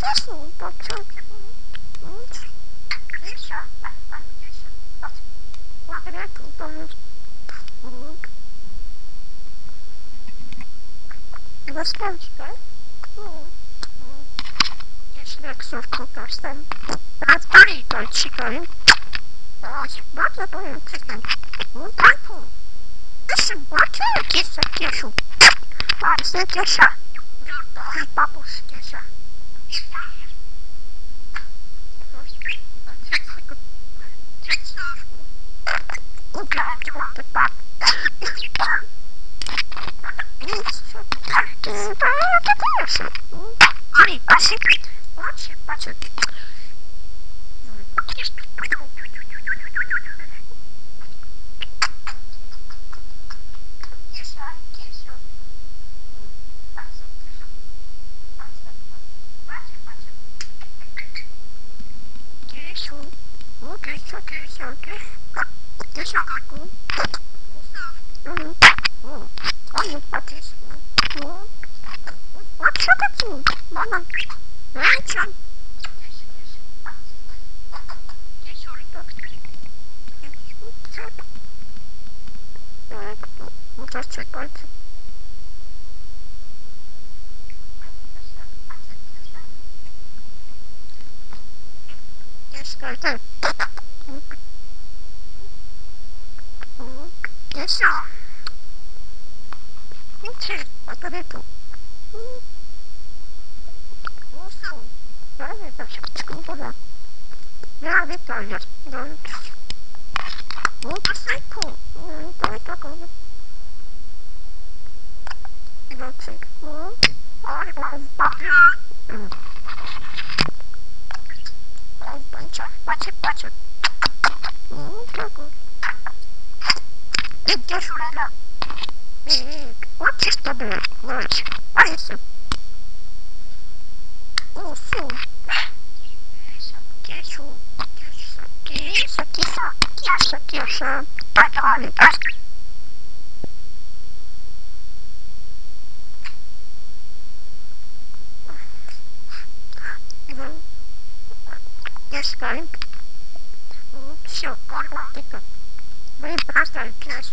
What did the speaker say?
That's funny, don't chicken. What are you chicken? Listen, what are you Kesha, Kesha? I said Kesha. Don't bubbles, Kesha. Okay, I want the back. Honey, watch it. Watch it, watch it. What is the bird? What is it? Oh, fool. Kesha. I got it. Yes, guys. Sure, I want it. Very fast, I guess.